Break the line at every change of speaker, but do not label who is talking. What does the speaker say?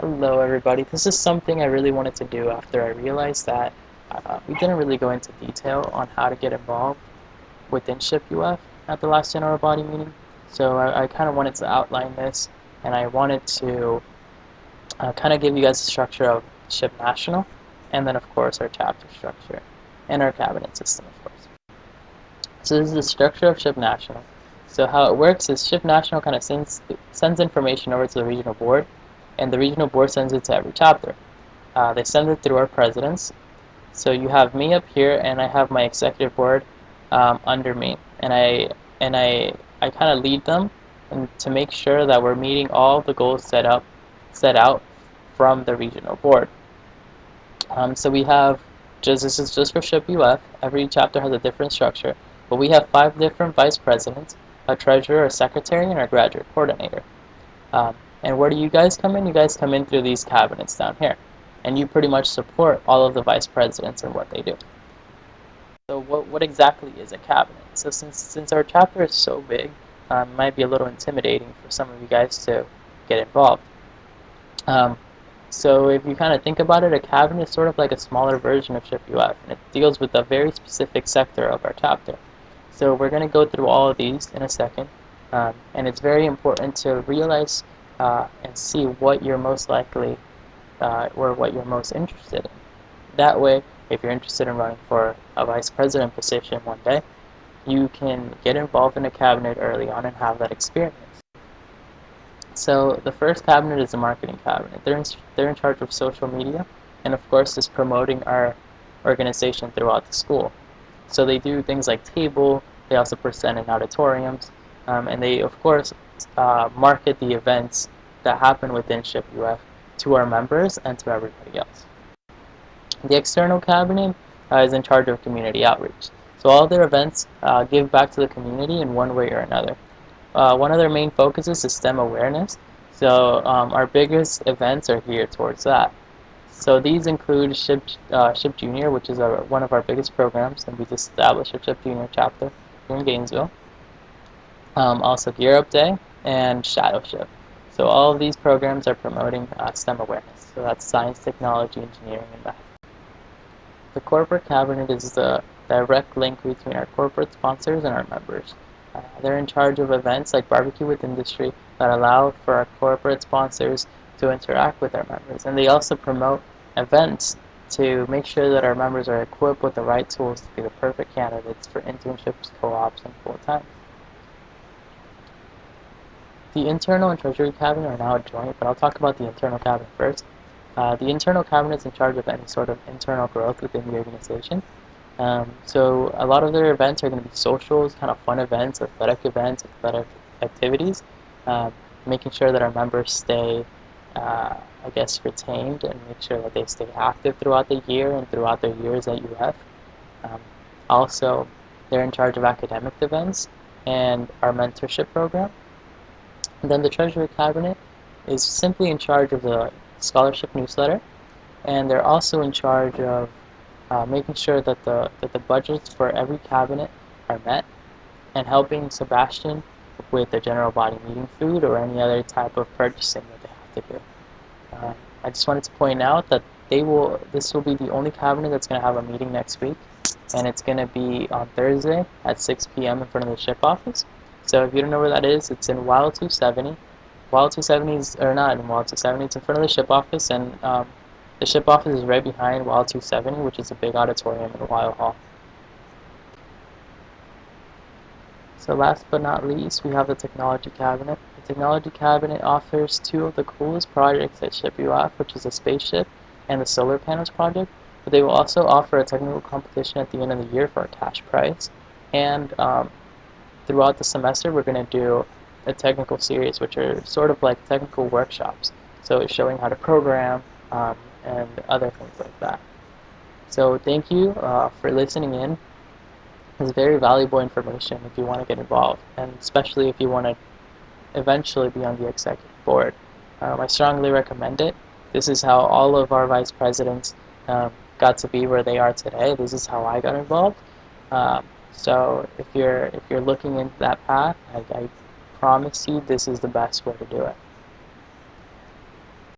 Hello everybody, this is something I really wanted to do after I realized that we didn't really go into detail on how to get involved within SHPE-UF at the last general body meeting. So I kind of wanted to outline this, and I wanted to kind of give you guys the structure of SHP National, and then of course our chapter structure, and our cabinet system of course. So this is the structure of SHP National. So how it works is SHP National kind of sends information over to the regional board, and the regional board sends it to every chapter. They send it through our presidents. So you have me up here, and I have my executive board under me, and I kind of lead them to make sure that we're meeting all the goals set out from the regional board. So we have this is just for SHPE-UF. Every chapter has a different structure, but we have 5 different vice presidents, a treasurer, a secretary, and our graduate coordinator. And where do you guys come in? You guys come in through these cabinets down here. And you pretty much support all of the vice presidents and what they do. So what exactly is a cabinet? So since our chapter is so big, it might be a little intimidating for some of you guys to get involved. So if you kind of think about it, a cabinet is sort of like a smaller version of SHPE-UF, and it deals with a very specific sector of our chapter. So we're going to go through all of these in a second, and it's very important to realize and see what you're most likely or what you're most interested in. That way, if you're interested in running for a vice president position one day, you can get involved in a cabinet early on and have that experience. So the first cabinet is the marketing cabinet. They're in charge of social media, and of course is promoting our organization throughout the school. So they do things like table, they also present in auditoriums, and they of course market the events that happen within SHPE-UF to our members and to everybody else. The external cabinet is in charge of community outreach. So all their events give back to the community in one way or another. One of their main focuses is STEM awareness. So our biggest events are geared towards that. So these include SHP Junior, which is one of our biggest programs, and we just established a SHP Junior chapter here in Gainesville. Also Gear Up Day and Shadow Shift. So all of these programs are promoting STEM awareness. So that's science, technology, engineering, and math. The corporate cabinet is the direct link between our corporate sponsors and our members. They're in charge of events like Barbecue with Industry that allow for our corporate sponsors to interact with our members. And they also promote events to make sure that our members are equipped with the right tools to be the perfect candidates for internships, co-ops, and full-time. The internal and treasury cabinet are now joint, but I'll talk about the internal cabinet first. The internal cabinet is in charge of any sort of internal growth within the organization. So a lot of their events are going to be socials, kind of fun events, athletic activities, making sure that our members stay, retained, and make sure that they stay active throughout the year and throughout their years at UF. Also, they're in charge of academic events and our mentorship program. And then the Treasury Cabinet is simply in charge of the scholarship newsletter, and they're also in charge of making sure that the budgets for every cabinet are met, and helping Sebastian with the general body meeting food or any other type of purchasing that they have to do. I just wanted to point out that this will be the only cabinet that's going to have a meeting next week, and it's going to be on Thursday at 6 p.m. in front of the SHP office. So if you don't know where that is, it's in Wild 270. Wild 270 is, or not in Wild 270, it's in front of the SHP office, and the SHP office is right behind Wild 270, which is a big auditorium in Wild Hall. So last but not least, we have the Technology Cabinet. The Technology Cabinet offers 2 of the coolest projects at SHPE-UF, which is a spaceship and the solar panels project, but they will also offer a technical competition at the end of the year for a cash prize. And throughout the semester, we're going to do a technical series, which are sort of like technical workshops. So it's showing how to program and other things like that. So thank you for listening in. It's very valuable information if you want to get involved, and especially if you want to eventually be on the executive board. I strongly recommend it. This is how all of our vice presidents got to be where they are today. This is how I got involved. So if you're looking into that path, I promise you this is the best way to do it.